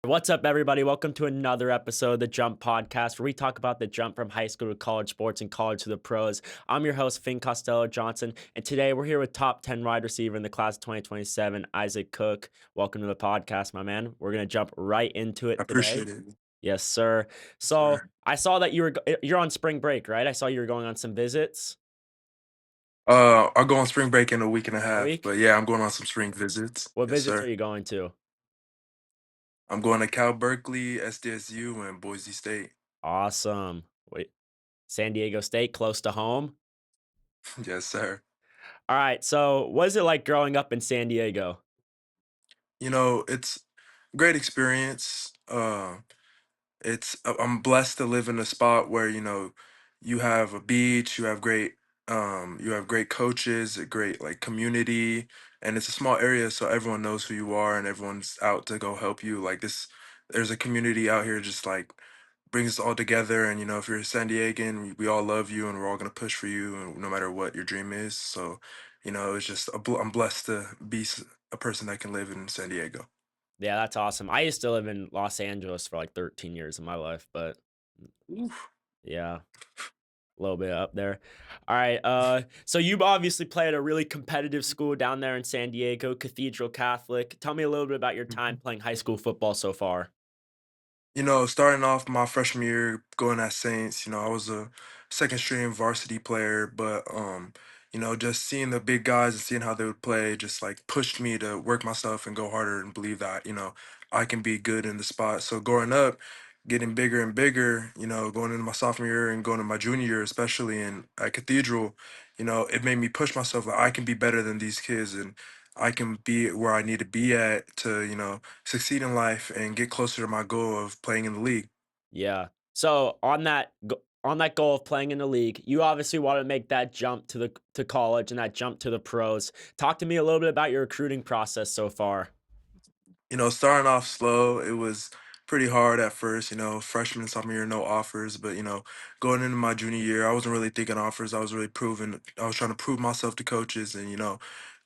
What's up, everybody? Welcome to another episode of the Jump Podcast, where we talk about the jump from high school to college sports and college to the pros. I'm your host, Finn Costello Johnson, and today we're here with top 10 wide receiver in the class of 2027, Isaac Cook. Welcome to the podcast, my man. We're going to jump right into I it today. appreciate it, Yes, sir. So sir. I saw that you're on spring break, right? I saw you were going on some visits. I'll go on spring break in a week and a A half, week? but yeah, I'm going on some spring visits. What Yes, visits are sir. you going to? I'm going to Cal Berkeley, SDSU, and Boise State. Awesome. Wait, San Diego State, close to home. Yes, sir. All right. So, what is it like growing up in San Diego? It's a great experience. I'm blessed to live in a spot where you have a beach, you have great coaches, a great like community, and it's a small area, so everyone knows who you are and everyone's out to go help you. Like this, there's a community out here just like brings us all together. And if you're a San Diegan, we all love you and we're all gonna push for you, and no matter what your dream is. So, it's just I'm blessed to be a person that can live in San Diego. Yeah, that's awesome. I used to live in Los Angeles for like 13 years of my life, but Oof. yeah, a little bit up there. All right. So you've obviously played at a really competitive school down there in San Diego, Cathedral Catholic. Tell me a little bit about your time playing high school football so far. Starting off my freshman year going at Saints, I was a second string varsity player, but just seeing the big guys and seeing how they would play just like pushed me to work myself and go harder and believe that, I can be good in the spot. So growing up, getting bigger and bigger, going into my sophomore year and going to my junior year, especially in at Cathedral, it made me push myself like I can be better than these kids and I can be where I need to be at to, succeed in life and get closer to my goal of playing in the league. Yeah. So on that goal of playing in the league, you obviously want to make that jump to college and that jump to the pros. Talk to me a little bit about your recruiting process so far. Starting off slow, it was pretty hard at first, freshman and sophomore year, no offers. But, going into my junior year, I wasn't really thinking offers. I was trying to prove myself to coaches and,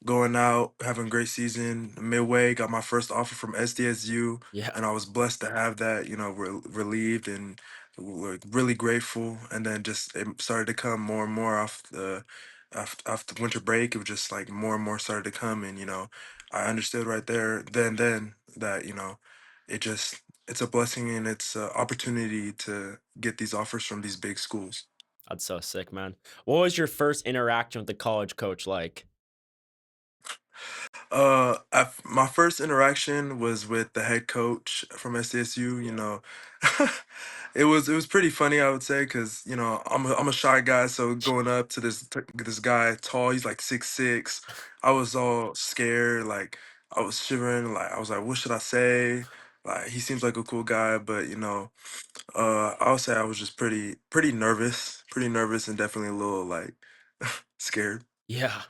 going out, having a great season. Midway, got my first offer from SDSU, Yeah. and I was blessed to have that, relieved and like really grateful. And then just it started to come more and more after winter break. It was just like more and more started to come. And, I understood right there, then that, it's a blessing and it's an opportunity to get these offers from these big schools. That's so sick, man. What was your first interaction with the college coach like? My first interaction was with the head coach from SDSU. It was pretty funny, I would say, because I'm a shy guy, so going up to this guy tall, he's like 6'6". I was all scared, like I was shivering, like I was like, what should I say? Like he seems like a cool guy, but I would say I was just pretty nervous, and definitely a little like scared. Yeah.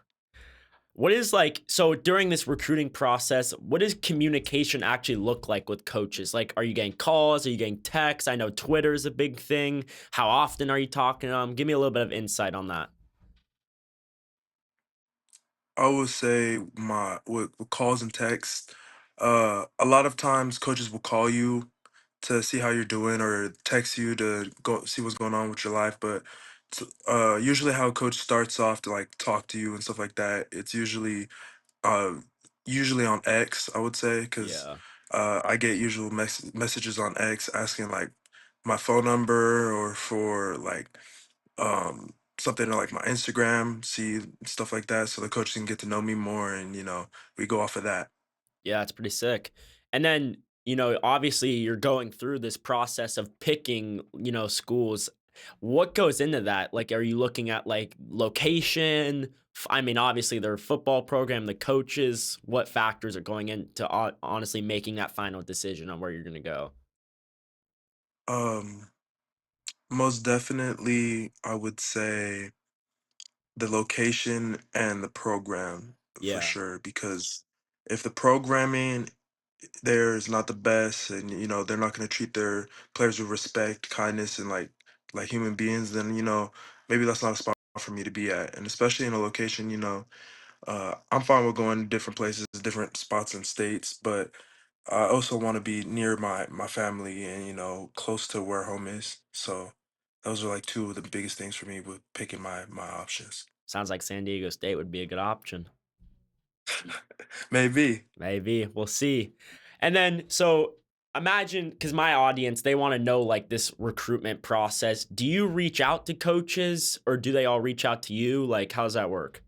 What is like so during this recruiting process, what does communication actually look like with coaches? Like, are you getting calls? Are you getting texts? I know Twitter is a big thing. How often are you talking to them? Give me a little bit of insight on that. I would say with calls and texts. A lot of times coaches will call you to see how you're doing or text you to go see what's going on with your life. But usually how a coach starts off to like talk to you and stuff like that, it's uh, usually on X, I would say, because Yeah. I get usual messages on X asking like my phone number or for like something like my Instagram, see stuff like that, so the coach can get to know me more, and we go off of that. Yeah, it's pretty sick. And then, obviously you're going through this process of picking, schools. What goes into that? Like, are you looking at like location? I mean, obviously their football program, the coaches, what factors are going into honestly making that final decision on where you're going to go? Um, Most definitely, I would say the location and the program for Yeah. sure, because if the programming there is not the best, and they're not going to treat their players with respect, kindness, and like human beings, then maybe that's not a spot for me to be at. And especially in a location, I'm fine with going different places, different spots and states, but I also want to be near my family and close to where home is. So those are like two of the biggest things for me with picking my options. Sounds like San Diego State would be a good option. Maybe. Maybe. We'll see. And then, so imagine, because my audience, they want to know like this recruitment process. Do you reach out to coaches or do they all reach out to you? Like, how does that work?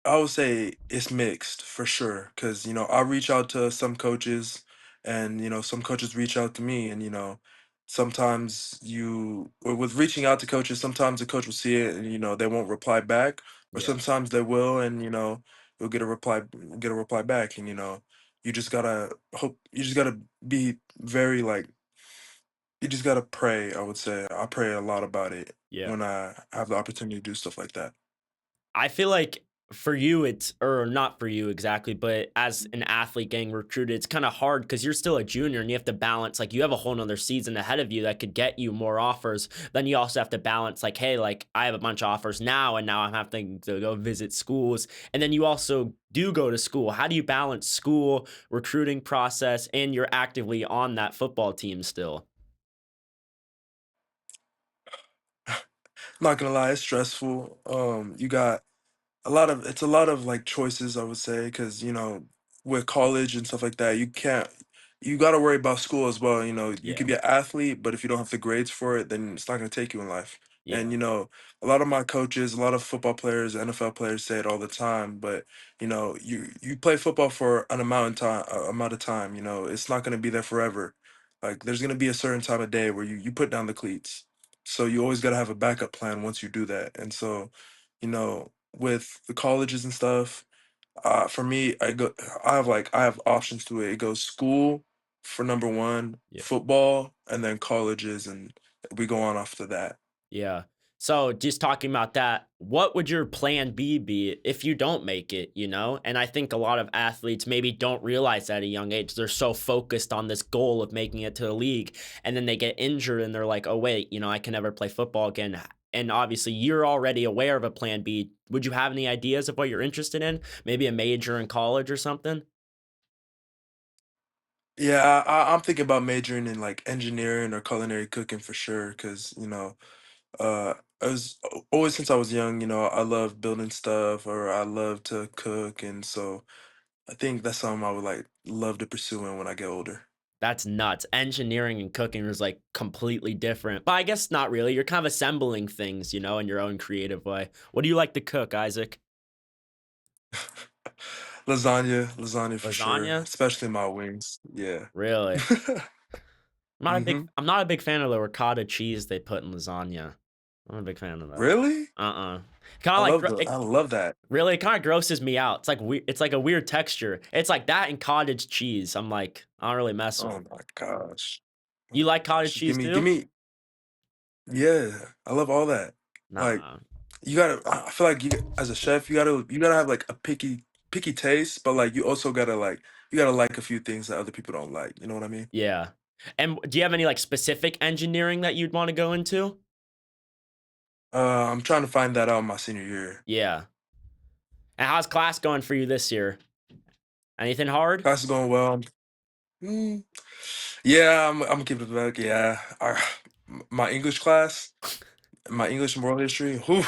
I would say it's mixed for sure, because I reach out to some coaches, and some coaches reach out to me, and sometimes with reaching out to coaches, sometimes the coach will see it and they won't reply back, or Yeah. sometimes they will, and you'll get a reply back, and you just gotta be very like you just gotta pray. I would say I pray a lot about it Yeah. when I have the opportunity to do stuff like that. I feel like for you, it's or not for you exactly, but as an athlete getting recruited, it's kind of hard because you're still a junior and you have to balance like you have a whole nother season ahead of you that could get you more offers. Then you also have to balance like, hey, like I have a bunch of offers now, and now I'm having to go visit schools. And then you also do go to school. How do you balance school, recruiting process, and you're actively on that football team still? Not gonna lie, it's stressful. You got it's a lot of like choices, I would say, because with college and stuff like that, you got to worry about school as well. You Yeah. could be an athlete, but if you don't have the grades for it, then it's not going to take you in life. And Yeah. a lot of my coaches, a lot of football players, NFL players say it all the time, but you play football for an amount of time. It's not going to be there forever. Like there's going to be a certain time of day where you put down the cleats, so you always got to have a backup plan once you do that. And so with the colleges and stuff, for me, I have options to it. It goes school for number one, Yeah. football, and then colleges, and we go on after that. Yeah. So just talking about that, what would your plan B be if you don't make it, you know? And I think a lot of athletes maybe don't realize at a young age. They're so focused on this goal of making it to the league. And then they get injured and they're like, oh, wait, I can never play football again. And obviously, you're already aware of a plan B. Would you have any ideas of what you're interested in? Maybe a major in college or something? Yeah, I'm thinking about majoring in like engineering or culinary cooking for sure, because always since I was young, I love building stuff or I love to cook, and so I think that's something I would like love to pursue in when I get older. That's nuts. Engineering and cooking is like completely different. But I guess not really. You're kind of assembling things, in your own creative way. What do you like to cook, Isaac? Lasagna for sure, Lasagna? especially my wings. Yeah. Really? Mhm. I'm not a big fan of the ricotta cheese they put in lasagna. I'm not a big fan of that. Really? Uh-uh. Kind I of like love the I love that. really, it kind of grosses me out. It's like a weird texture. It's like that and cottage cheese. I'm like, I don't really mess with. Oh my gosh. Oh You my like cottage gosh. Give cheese me give too? me yeah, I love all that. Like, Nah. you gotta I feel like as a chef, you gotta have, like, a picky taste, but, like, you also gotta, like a few things that other people don't like, you know what I mean? Yeah. And do you have any like specific engineering that you'd want to go into? I'm trying to find that out my senior year. Yeah. And how's class going for you this year? Anything hard? Class is going well. Mm, yeah, I'm keeping it back, yeah. My English class, my English and world history, whew,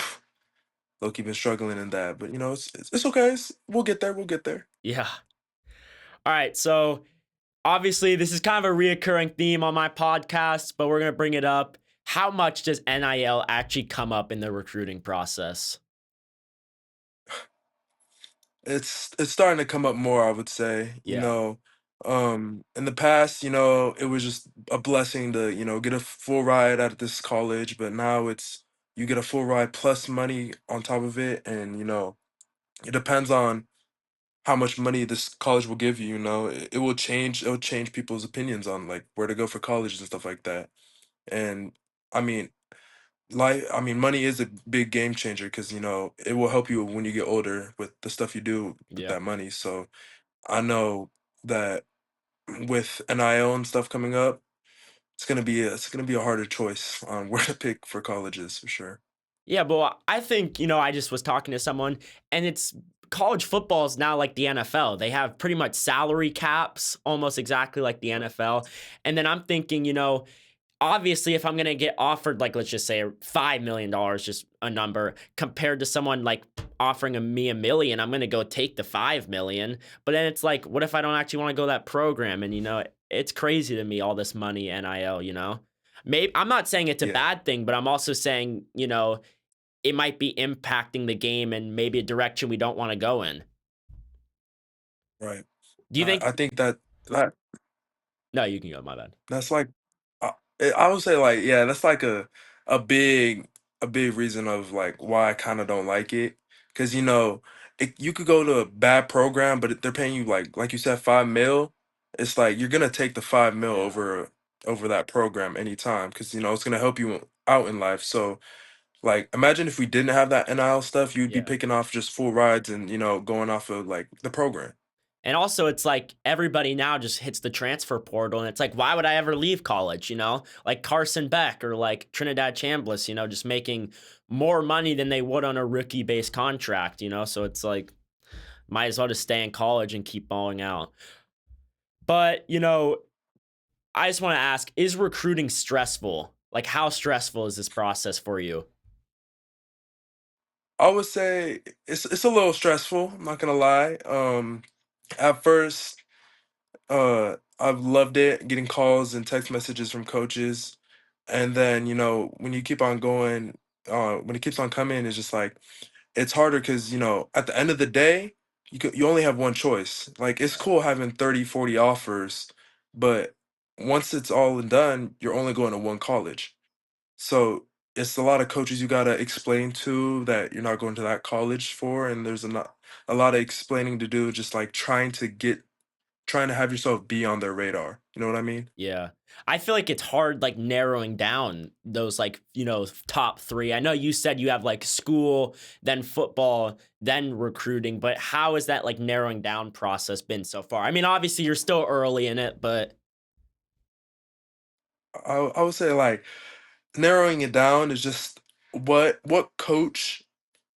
low-key been struggling in that, but, it's okay, we'll get there, we'll get there. Yeah. All right. So obviously, this is kind of a reoccurring theme on my podcast, but we're going to bring it up. How much does NIL actually come up in the recruiting process? It's starting to come up more, I would say. Yeah. In the past, it was just a blessing to, get a full ride out of this college, but now it's you get a full ride plus money on top of it, and it depends on how much money this college will give you, it will change people's opinions on like where to go for colleges and stuff like that. And I mean, money is a big game changer because it will help you when you get older with the stuff you do with Yeah. that money. So I know that with NIL and stuff coming up, it's gonna be a harder choice on where to pick for colleges for sure. Yeah, but I think, I just was talking to someone and it's college football is now like the NFL. They have pretty much salary caps, almost exactly like the NFL. And then I'm thinking, obviously if I'm going to get offered like let's just say $5 million, just a number, compared to someone like offering me a million, I'm going to go take the 5 million. But then it's like, what if I don't actually want to go that program? And it's crazy to me, all this money, NIL. Maybe I'm not saying it's a Yeah, bad thing, but I'm also saying, it might be impacting the game and maybe a direction we don't want to go in. right. Do you think? I think that No, you can go. My bad. that's like, I would say like, yeah, that's like a big a big reason of like why I kind of don't like it, because you could go to a bad program, but they're paying you like you said 5 mil. It's like you're gonna take the 5 mil over that program anytime, because it's gonna help you out in life. So like, imagine if we didn't have that NIL stuff, you'd be Yeah. picking off just full rides and going off of like the program. And also, it's like everybody now just hits the transfer portal, and it's like, why would I ever leave college? Like Carson Beck or like Trinidad Chambliss, just making more money than they would on a rookie based contract. So it's like, might as well just stay in college and keep balling out. But I just want to ask: is recruiting stressful? Like, how stressful is this process for you? I would say it's a little stressful. I'm not gonna lie. At first, I've loved it, getting calls and text messages from coaches, and then when you keep on going, when it keeps on coming, it's just like it's harder because at the end of the day, you only have one choice. Like it's cool having 30, 40 offers, but once it's all and done, you're only going to one college. So it's a lot of coaches you gotta explain to that you're not going to that college for, and there's a lot of explaining to do, just like trying to have yourself be on their radar. You know what I mean? Yeah. I feel like it's hard like narrowing down those like, top 3. I know you said you have like school, then football, then recruiting, but how has that like narrowing down process been so far? I mean, obviously you're still early in it, but I would say like narrowing it down is just what coach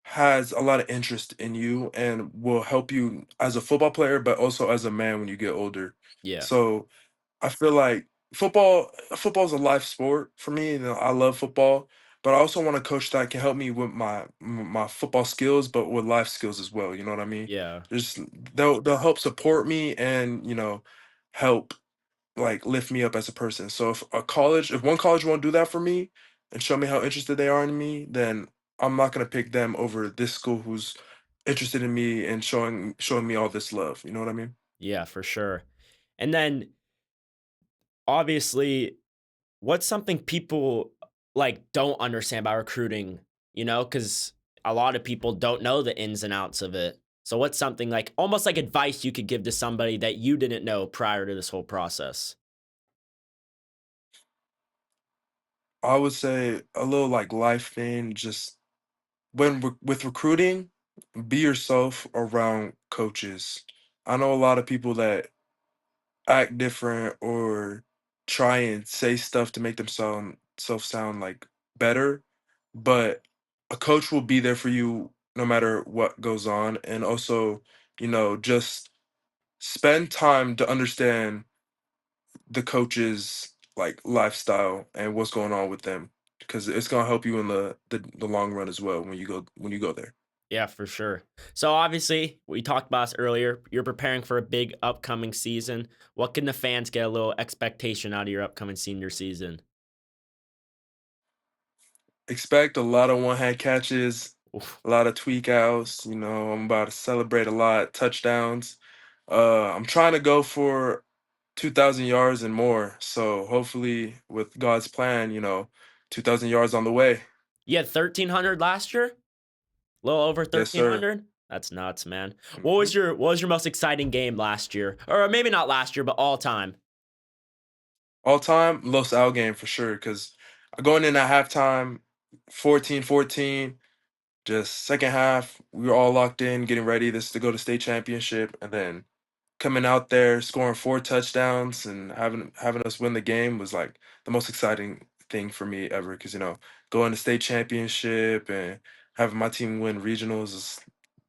has a lot of interest in you and will help you as a football player, but also as a man when you get older. yeah. So I feel like football is a life sport for me. I love football, but I also want a coach that can help me with my football skills, but with life skills as well. You know what I mean? Yeah. Just they'll help support me and help like lift me up as a person. So if one college won't do that for me and show me how interested they are in me, then I'm not gonna pick them over this school who's interested in me and showing me all this love. You know what I mean? Yeah, for sure. And then obviously, what's something people like don't understand about recruiting, cuz a lot of people don't know the ins and outs of it. So what's something like almost like advice you could give to somebody that you didn't know prior to this whole process? I would say a little like life thing, just with recruiting, be yourself around coaches. I know a lot of people that act different or try and say stuff to make themselves sound like better, but a coach will be there for you no matter what goes on. And also, just spend time to understand the coach's like lifestyle and what's going on with them, because it's going to help you in the long run as well when you go there. Yeah, for sure. So obviously, we talked about this earlier. You're preparing for a big upcoming season. What can the fans get a little expectation out of your upcoming senior season? Expect a lot of one hand catches, Oof. a lot of tweak outs. I'm about to celebrate a lot, touchdowns. I'm trying to go for 2,000 yards and more. So hopefully, with God's plan, 2,000 yards on the way. You had 1,300 last year? A little over Yes, sir. 1,300? That's nuts, man. Hmm. What was your most exciting game last year? Or maybe not last year, but all time? All time, Los Al game for sure. Because going in at halftime, 14-14. Just second half, we were all locked in, getting ready this to go to state championship, and then coming out there, scoring 4 touchdowns and having us win the game was like the most exciting thing for me ever because going to state championship and having my team win regionals is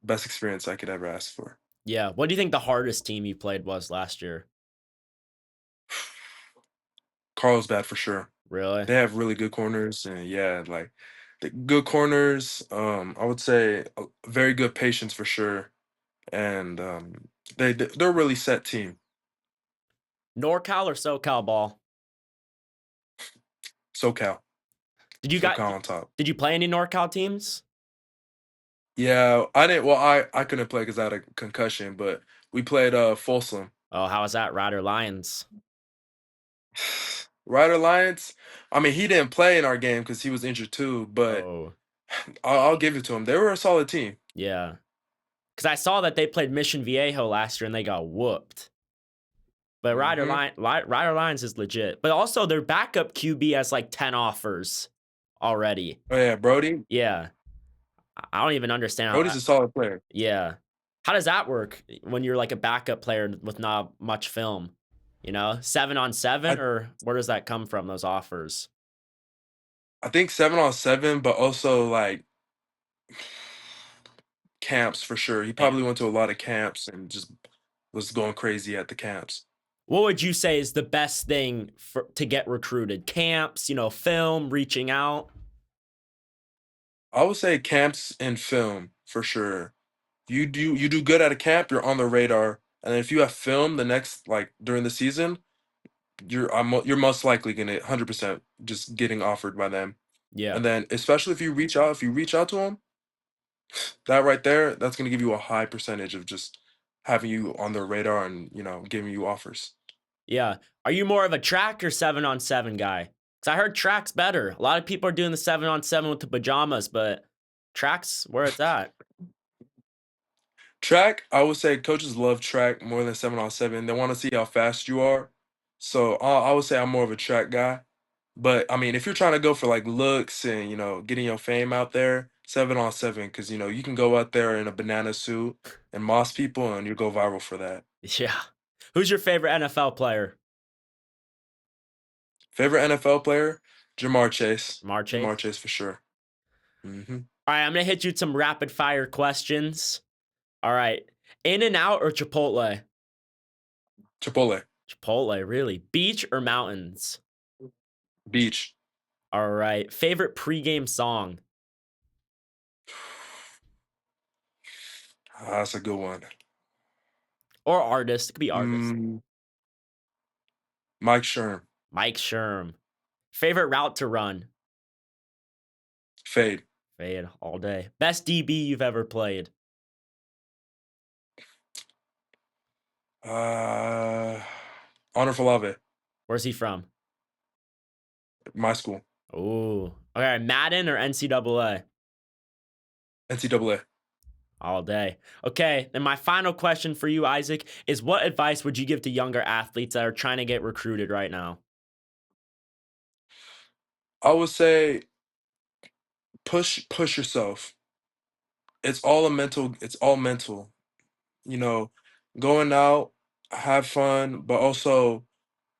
best experience I could ever ask for. Yeah. What do you think the hardest team you played was last year? Carlsbad for sure. Really? They have really good corners, and yeah, like the good corners. I would say very good patience for sure, and they're a really set team. NorCal or SoCal ball? SoCal, Did you got SoCal on top. did you play any NorCal teams? Yeah, I didn't. Well, I couldn't play because I had a concussion, but we played Folsom. Oh, how was that? Rider Lions. Ryder Alliance. I mean, he didn't play in our game because he was injured too, but Oh, I'll give it to him. They were a solid team. yeah. Because I saw that they played Mission Viejo last year and they got whooped. But Hmm. Rider Lions is legit. But also their backup QB has like 10 offers already. Oh yeah, Brody. Yeah. I don't even understand how Brody's that. a solid player. Yeah. How does that work when you're like a backup player with not much film? 7 on 7, I or where does that come from, those offers? I think 7 on 7, but also like camps for sure. He Damn. probably went to a lot of camps and just was going crazy at the camps. What would you say is the best thing to get recruited? Camps, film, reaching out? I would say camps and film for sure. You do good at a camp, you're on the radar, and if you have film the next like during the season, you're most likely gonna 100% just getting offered by them. Yeah. And then especially if you reach out to them, that right there, that's gonna give you a high percentage of just having you on their radar and giving you offers. Yeah. Are you more of a track or 7 on 7 guy? Because I heard track's better. A lot of people are doing the 7 on 7 with the pajamas, but track's where it's at. Track, I would say coaches love track more than 7 on 7. They want to see how fast you are. So I would say I'm more of a track guy. But I mean, if you're trying to go for like looks and getting your fame out there, 7 on 7, because you can go out there in a banana suit and moss people and you go viral for that. Yeah. Who's your favorite NFL player? Favorite NFL player? Jamar Chase. Jamar Jamar Chase? Chase for sure. Hmm. All right, I'm going to hit you with some rapid fire questions. All right. In and out or Chipotle? Chipotle. Chipotle, really. Beach or mountains? Beach. All right. Favorite pregame song Ah, that's a good one. or artist? It could be artist. Mm, Mike Sherm. Mike Sherm. Favorite route to run? Fade. Fade all day. Best DB you've ever played? Uh, Honor Falave. Where's he from? My school. Oh, okay. Madden or NCAA? NCAA. All day. Okay. Then my final question for you, Isaac, is what advice would you give to younger athletes that are trying to get recruited right now? I would say push yourself. It's all mental. You know, Going out, have fun, but also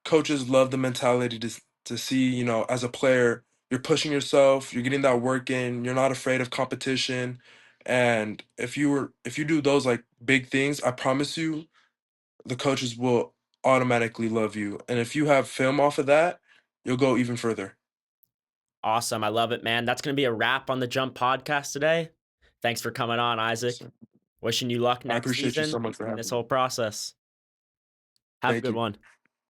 coaches love the mentality to see, as a player, you're pushing yourself, you're getting that work in, you're not afraid of competition. And if you do those like big things, I promise you the coaches will automatically love you. And if you have film off of that, you'll go even further. Awesome. I love it, man. That's going to be a wrap on the Jump podcast today. Thanks for coming on, Isaac. So Wishing you luck I next appreciate you so season much for in this having me. whole process. Have a Thank good you. one.